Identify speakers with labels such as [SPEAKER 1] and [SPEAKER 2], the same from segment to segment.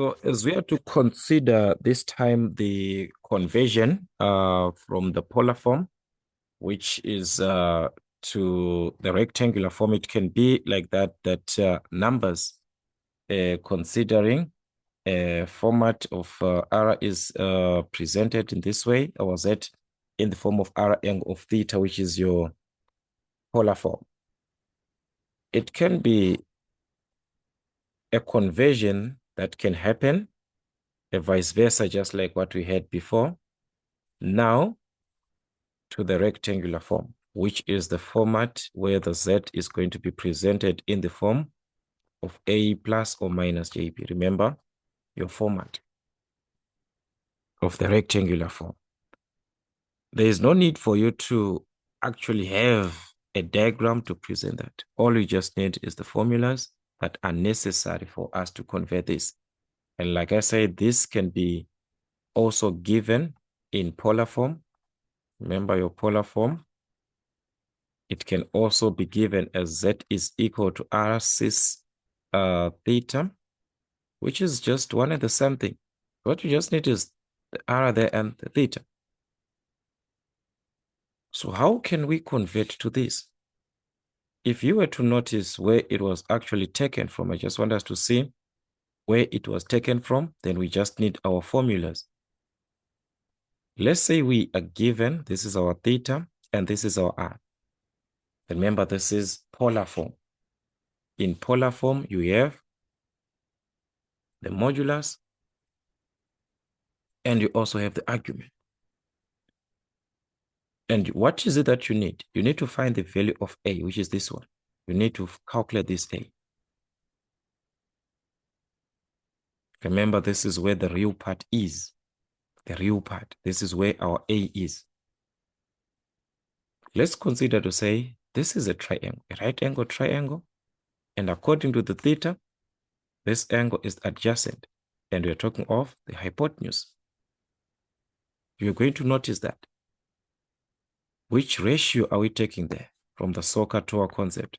[SPEAKER 1] So as we are to consider this time the conversion from the polar form, which is to the rectangular form, it can be like that numbers considering a format of R is presented in this way, or Z in the form of R angle of theta, which is your polar form. It can be a conversion that can happen, a vice versa, just like what we had before. Now to the rectangular form, which is the format where the Z is going to be presented in the form of A plus or minus JB. Remember your format of the rectangular form. There is no need for you to actually have a diagram to present that. All you just need is the formulas that are necessary for us to convert this. And like I said, this can be also given in polar form. Remember your polar form. It can also be given as Z is equal to R cis theta, which is just one and the same thing. What you just need is the R there and the theta. So how can we convert to this? If you were to notice where it was actually taken from, I just want us to see where it was taken from, then we just need our formulas. Let's say we are given, this is our theta, and this is our R. Remember, this is polar form. In polar form, you have the modulus, and you also have the argument. And what is it that you need? You need to find the value of A, which is this one. You need to calculate this A. Remember, this is where the real part is. The real part. This is where our A is. Let's consider to say this is a triangle, a right angle triangle. And according to the theta, this angle is adjacent. And we're talking of the hypotenuse. You're going to notice that. Which ratio are we taking there from the SOHCAHTOA concept?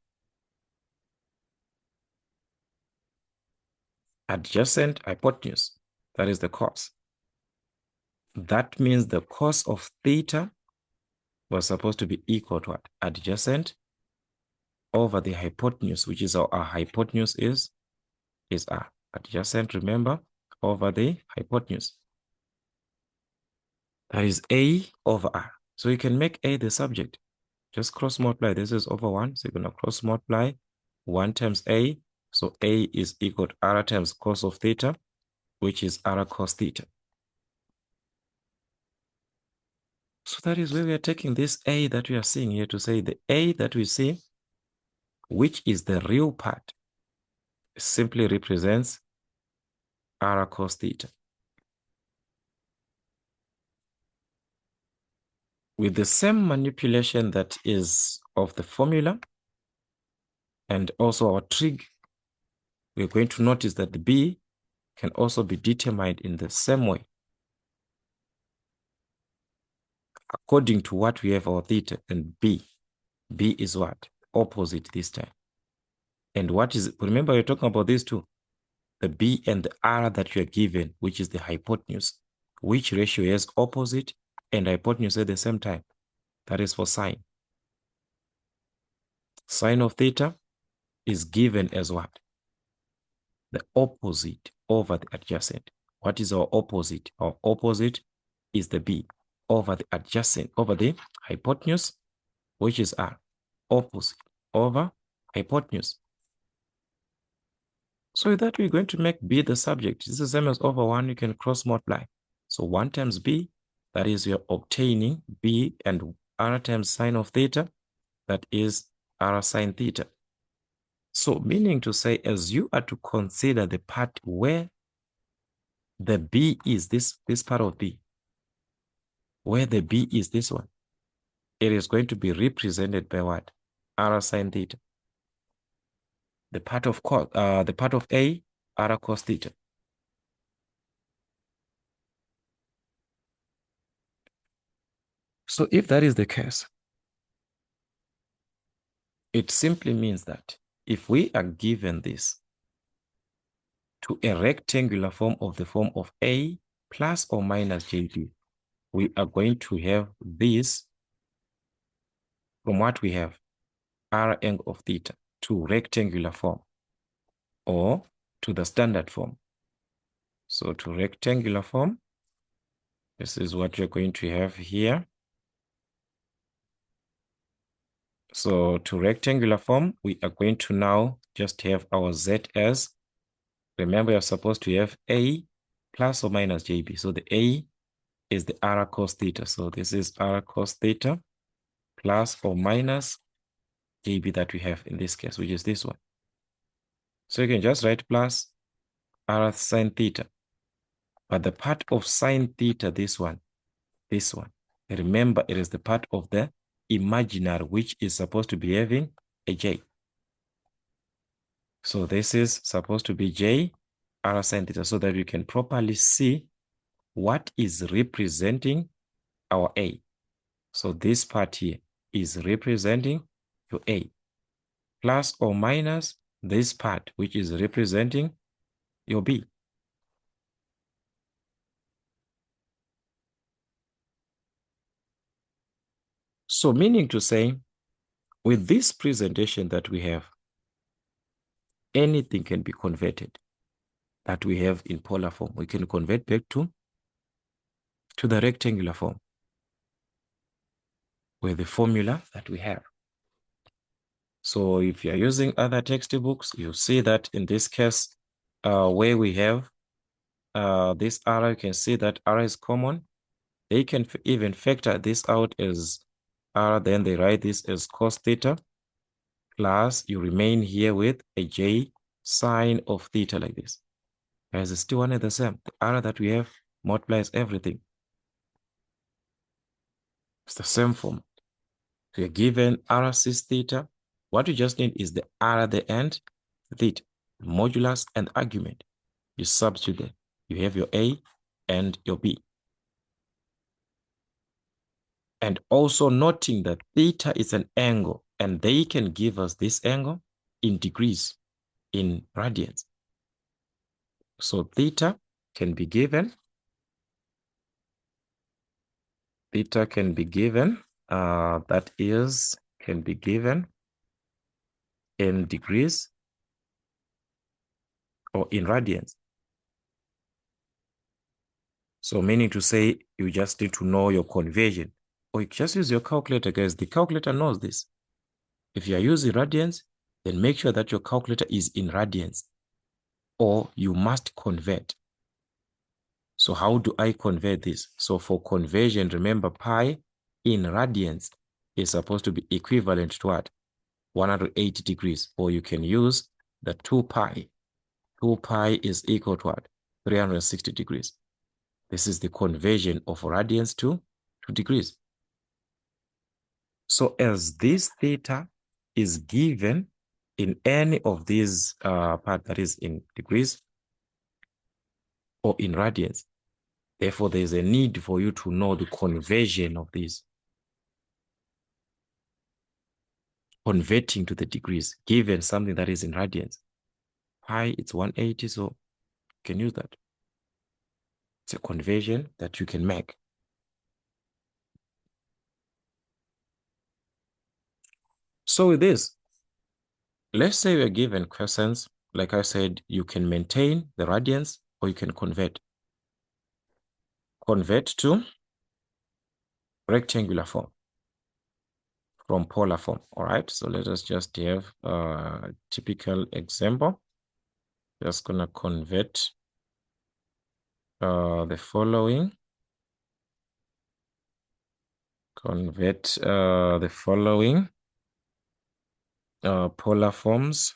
[SPEAKER 1] Adjacent hypotenuse. That is the cos. That means the cos of theta was supposed to be equal to what? Adjacent over the hypotenuse, which is our hypotenuse is R. Adjacent, remember, over the hypotenuse. That is A over R. So you can make A the subject. Just cross multiply. This is over 1. So you're going to cross multiply 1 times A. So A is equal to R times cos of theta, which is R cos theta. So that is where we are taking this A that we are seeing here to say the A that we see, which is the real part, simply represents R cos theta. With the same manipulation that is of the formula and also our trig, we're going to notice that the B can also be determined in the same way. According to what we have our theta and B. B is what? Opposite this time. And what is, remember we're talking about these two. The B and the R that you are given, which is the hypotenuse. Which ratio has opposite and hypotenuse at the same time? That is for sine. Sine of theta is given as what? The opposite over the adjacent. What is our opposite? Our opposite is the B over the adjacent, over the hypotenuse, which is R. Opposite over hypotenuse. So that we're going to make B the subject. This is the same as over 1, you can cross multiply. So 1 times B, that is you're obtaining B, and R times sine of theta, that is R sine theta. So meaning to say, as you are to consider the part where the B is this part of B, where the B is this one, it is going to be represented by what? R sine theta. The part of A, R cos theta. So if that is the case, it simply means that if we are given this to a rectangular form of the form of A plus or minus JB, we are going to have this from what we have, R angle of theta, to rectangular form or to the standard form. So to rectangular form, this is what you're going to have here. So to rectangular form, we are going to now just have our Z as, remember you're supposed to have A plus or minus JB. So the A is the R cos theta. So this is R cos theta plus or minus JB that we have in this case, which is this one. So you can just write plus R sine theta. But the part of sine theta, this one, remember it is the part of the imaginary, which is supposed to be having a J. So this is supposed to be J R sine theta, so that we can properly see what is representing our A. So this part here is representing your A, plus or minus this part, which is representing your B. So meaning to say, with this presentation that we have, anything can be converted that we have in polar form. We can convert back to the rectangular form with the formula that we have. So if you're using other textbooks, you see that in this case, where we have this R, you can see that R is common. They can even factor this out as R, then they write this as cos theta, plus you remain here with a J sine of theta like this. As it's still one and the same. The R that we have multiplies everything. It's the same form. So you're given R cis theta. What you just need is the R at the end, theta, modulus, and argument. You substitute them. You have your A and your B. And also noting that theta is an angle, and they can give us this angle in degrees, in radians. So theta can be given. Theta can be given, can be given in degrees or in radians. So meaning to say, you just need to know your conversion. Or you just use your calculator, guys. The calculator knows this. If you are using radians, then make sure that your calculator is in radians, or you must convert. So how do I convert this? So for conversion, remember pi in radians is supposed to be equivalent to what? 180 degrees, or you can use the 2 pi. 2 pi is equal to what? 360 degrees. This is the conversion of radians to degrees. So as this theta is given in any of these part that is in degrees or in radians, therefore there is a need for you to know the conversion of these. Converting to the degrees, given something that is in radians. Pi, it's 180, so you can use that. It's a conversion that you can make. So with this, let's say we're given questions. Like I said, you can maintain the radians or you can convert. Convert to rectangular form from polar form. All right, so let us just have a typical example. Just gonna convert the following. Convert the following polar forms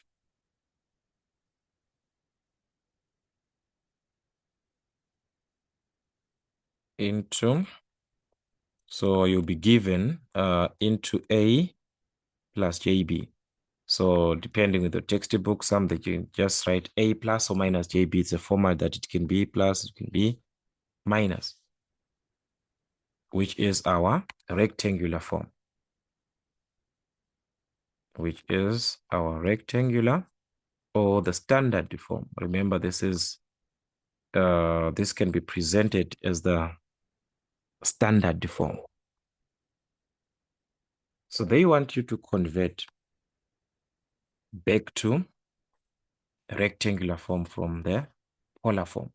[SPEAKER 1] into, so you'll be given into A plus JB. So depending with the textbook, some that you can just write A plus or minus JB. It's a format that it can be plus, it can be minus, which is our rectangular form. Which is our rectangular or the standard form. Remember, this can be presented as the standard form. So they want you to convert back to rectangular form from the polar form.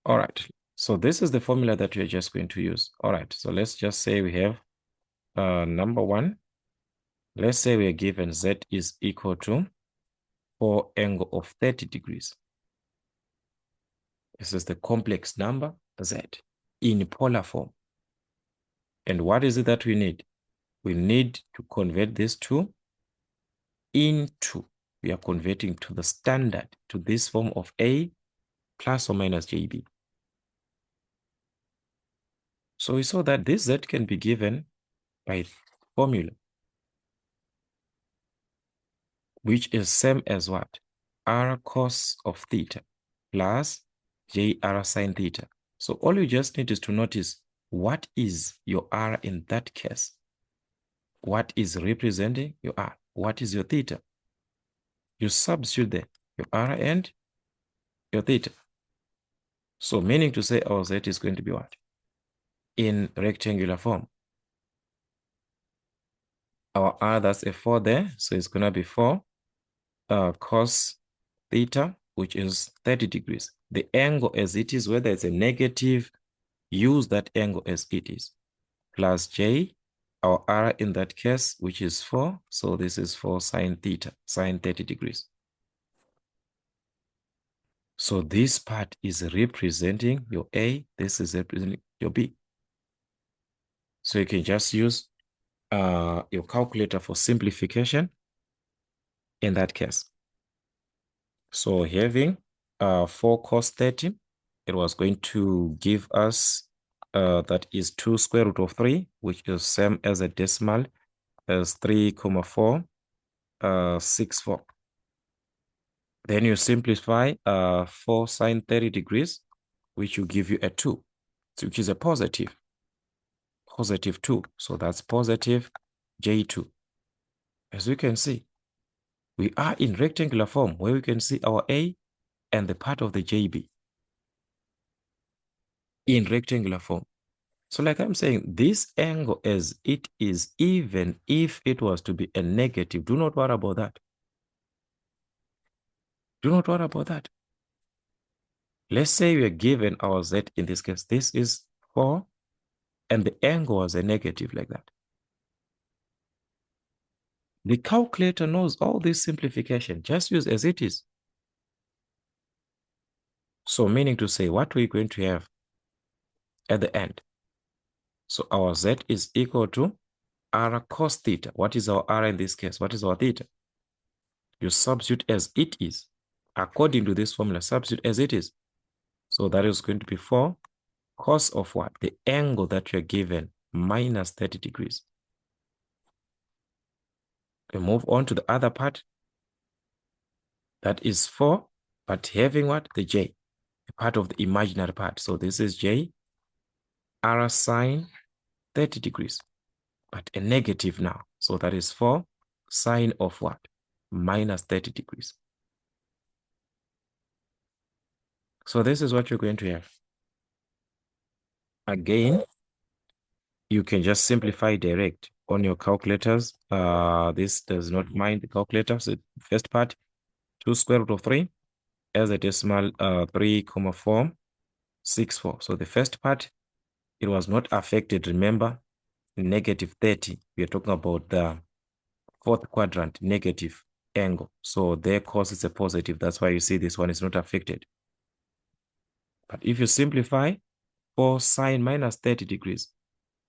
[SPEAKER 1] All right. So this is the formula that we're just going to use. All right. So let's just say we have number one. Let's say we are given Z is equal to 4 angle of 30 degrees. This is the complex number Z in polar form. And what is it that we need? We need to convert this into, we are converting to the standard, to this form of A plus or minus JB. So we saw that this Z can be given by formula, which is same as what? R cos of theta plus JR sin theta. So all you just need is to notice what is your R in that case. What is representing your R? What is your theta? You substitute there, your R and your theta. So meaning to say our Z is going to be what? In rectangular form. Our R, that's a 4 there. So it's going to be 4 cos theta, which is 30 degrees. The angle as it is, whether it's a negative, use that angle as it is. Plus J, our R in that case, which is 4. So this is 4 sine theta, sine 30 degrees. So this part is representing your A. This is representing your B. So you can just use your calculator for simplification in that case. So having 4 cos 30, it was going to give us that is 2 square root of 3, which is same as a decimal as 3,464. Then you simplify 4 sine 30 degrees, which will give you a 2, which is a positive 2. So that's positive J2. As we can see, we are in rectangular form where we can see our A and the part of the JB in rectangular form. So like I'm saying, this angle as it is, even if it was to be a negative, do not worry about that. Do not worry about that. Let's say we are given our Z in this case. This is 4 and the angle was a negative like that. The calculator knows all this simplification. Just use as it is. So meaning to say, what we're going to have at the end. So our Z is equal to R cos theta. What is our R in this case? What is our theta? You substitute as it is. According to this formula, substitute as it is. So that is going to be 4 cos of what? The angle that you're given, minus 30 degrees. We move on to the other part. That is 4, but having what? The J, the part of the imaginary part. So this is J, R sine 30 degrees, but a negative now. So that is 4 sine of what? Minus 30 degrees. So this is what you're going to have. Again, you can just simplify direct on your calculators. This does not mind the calculator. So first part, 2 square root of 3 as a decimal 3,464. So the first part, it was not affected. Remember, negative 30. We are talking about the fourth quadrant, negative angle. So their cos is a positive. That's why you see this one is not affected. But if you simplify 4 sine minus 30 degrees,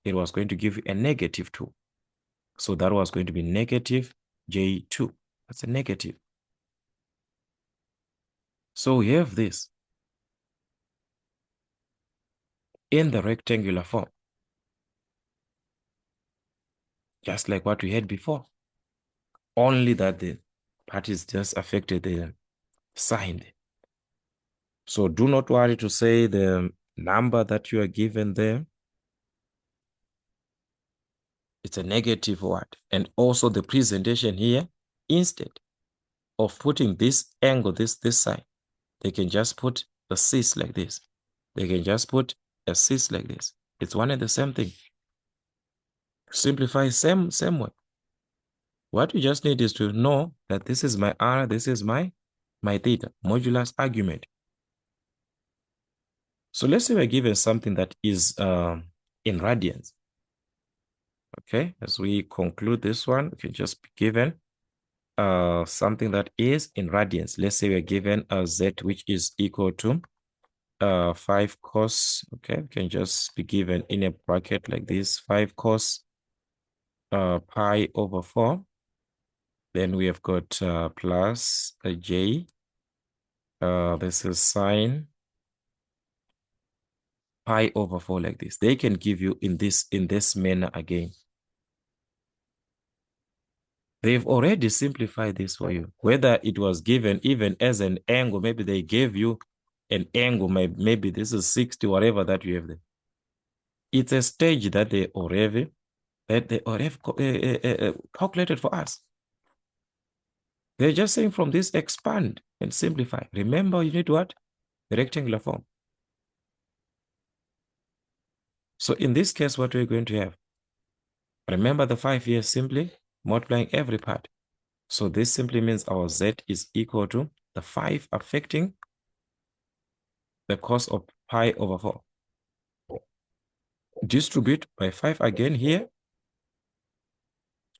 [SPEAKER 1] it was going to give you a negative 2. So that was going to be negative J2. That's a negative. So we have this in the rectangular form, just like what we had before. Only that the part is just affected the sign. So do not worry to say the number that you are given there. It's a negative word. And also the presentation here, instead, of putting this angle, this side, they can just put a cis like this. They can just put a cis like this. It's one and the same thing. Simplify same way. What you just need is to know that this is my R, this is my theta, modulus argument. So let's say we're given something that is in radians. Okay, as we conclude this one, we can just be given something that is in radians. Let's say we're given a z which is equal to 5 cos. Okay, we can just be given in a bracket like this, 5 cos pi over 4. Then we have got plus a j. This is sine pi over 4 like this. They can give you in this manner again. They've already simplified this for you. Whether it was given even as an angle, maybe they gave you an angle, maybe this is 60, whatever that you have there. It's a stage that they already calculated for us. They're just saying from this, expand and simplify. Remember, you need what? The rectangular form. So in this case, what we're going to have, remember the 5 years simply multiplying every part. So this simply means our z is equal to the 5 affecting the cos of pi over 4. Distribute by 5 again here.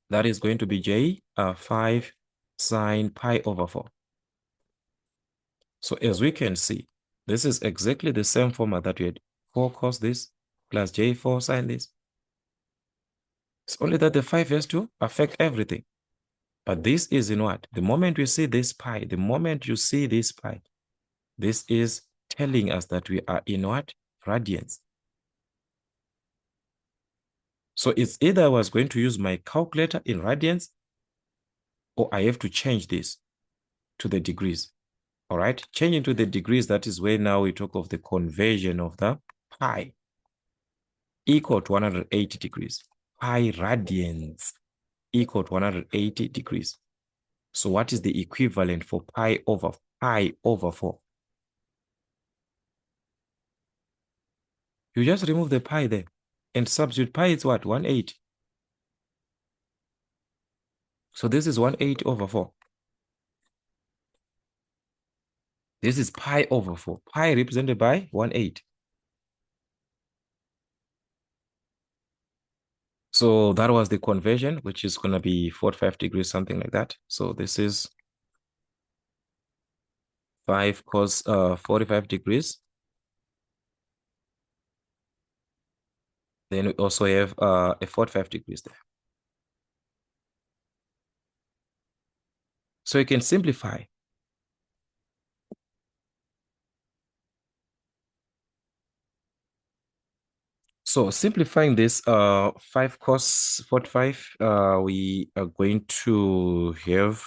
[SPEAKER 1] That is going to be j 5 sine pi over 4. So as we can see, this is exactly the same formula that we had. 4 cos this plus j4 sine this. It's only that the 5 has to affect everything. But this is in what? The moment we see this pi, the moment you see this pi, this is telling us that we are in what? Radians. So it's either I was going to use my calculator in radians, or I have to change this to the degrees. All right, changing to the degrees, that is where now we talk of the conversion of the pi equal to 180 degrees. Pi radians equal to 180 degrees. So what is the equivalent for pi over 4? You just remove the pi there and substitute pi. It's what? 180. So this is 180 over 4. This is pi over 4. Pi represented by 180. So that was the conversion, which is going to be 45 degrees, something like that. So this is 5 cos 45 degrees. Then we also have a 45 degrees there. So you can simplify. So simplifying this 5 cos 45, we are going to have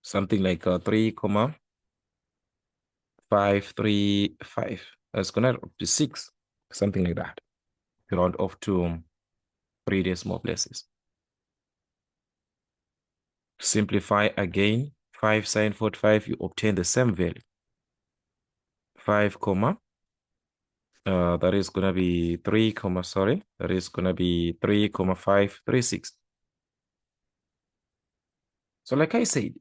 [SPEAKER 1] something like 3,535. That's gonna be 6, something like that. Round off to 3 decimal places. Simplify again. 5 sine 45, you obtain the same value. 5 comma that is gonna be 3 comma, sorry, that is gonna be 3,536. So like I said,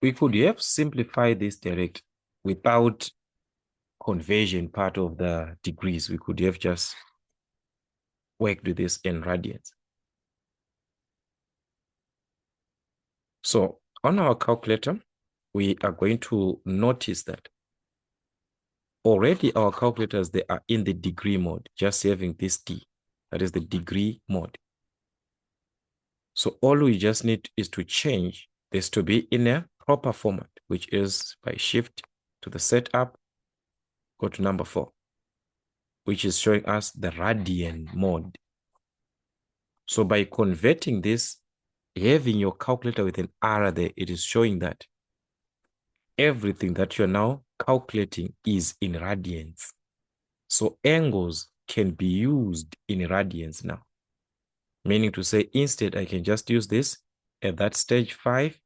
[SPEAKER 1] we could have simplified this direct without conversion part of the degrees. We could have just worked with this in radians. So on our calculator, we are going to notice that already our calculators, they are in the degree mode, just having this D, that is the degree mode. So all we just need is to change this to be in a proper format, which is by shift to the setup, go to number 4, which is showing us the radian mode. So by converting this, having your calculator with an R there, it is showing that everything that you're now calculating is in radians. So angles can be used in radians now. Meaning to say, instead, I can just use this at that stage 5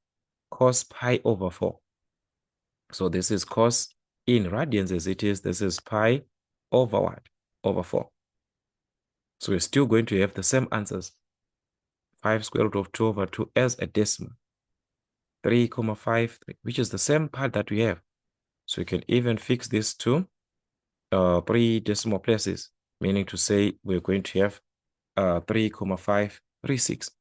[SPEAKER 1] cos pi over 4. So this is cos in radians as it is. This is pi over what? Over 4. So we're still going to have the same answers. 5 square root of 2 over 2 as a decimal. 3,5, which is the same part that we have. So we can even fix this to 3 decimal places, meaning to say we're going to have 3,536.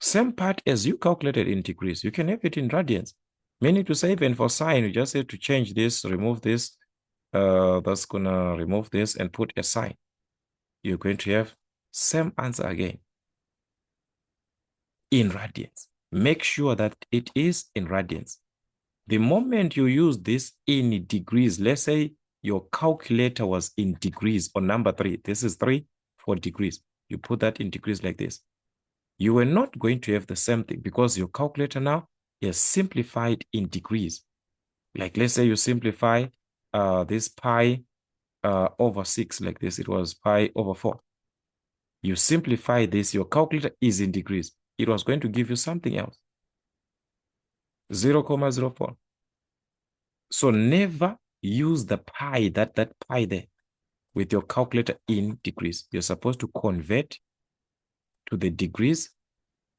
[SPEAKER 1] Same part as you calculated in degrees. You can have it in radians, meaning to say even for sine, you just have to change this, remove this. That's going to remove this and put a sign. You're going to have same answer again in radians. Make sure that it is in radians. The moment you use this in degrees, let's say your calculator was in degrees on number 3. This is 3 for degrees. You put that in degrees like this. You are not going to have the same thing because your calculator now is simplified in degrees. Like let's say you simplify this pi over 6 like this. It was pi over 4. You simplify this, your calculator is in degrees. It was going to give you something else. 0,04. So never use the pi, that pi there, with your calculator in degrees. You're supposed to convert to the degrees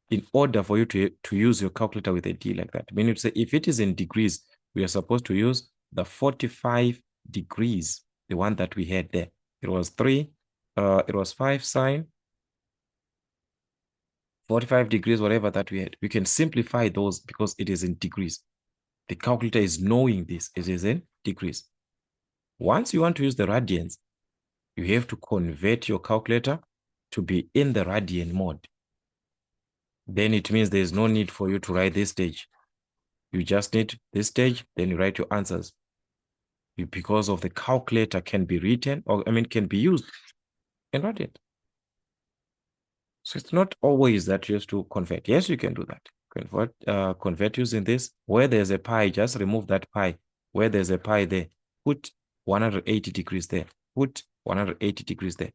[SPEAKER 1] in order for you to use your calculator with a D like that. Meaning to say, if it is in degrees, we are supposed to use the 45 degrees, the one that we had there. It was 5 sine, 45 degrees, whatever that we had. We can simplify those because it is in degrees. The calculator is knowing this. It is in degrees. Once you want to use the radians, you have to convert your calculator to be in the radian mode. Then it means there is no need for you to write this stage. You just need this stage, then you write your answers. Because of the calculator can be written, or can be used in radian. So it's not always that you have to convert. Yes, you can do that. Convert using this. Where there's a pi, just remove that pi. Where there's a pi there, put 180 degrees there. Put 180 degrees there.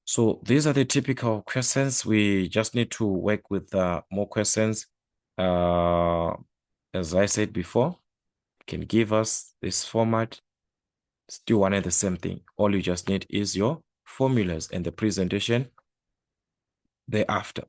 [SPEAKER 1] So these are the typical questions. We just need to work with more questions. As I said before, can give us this format. Still one and the same thing. All you just need is your formulas and the presentation thereafter.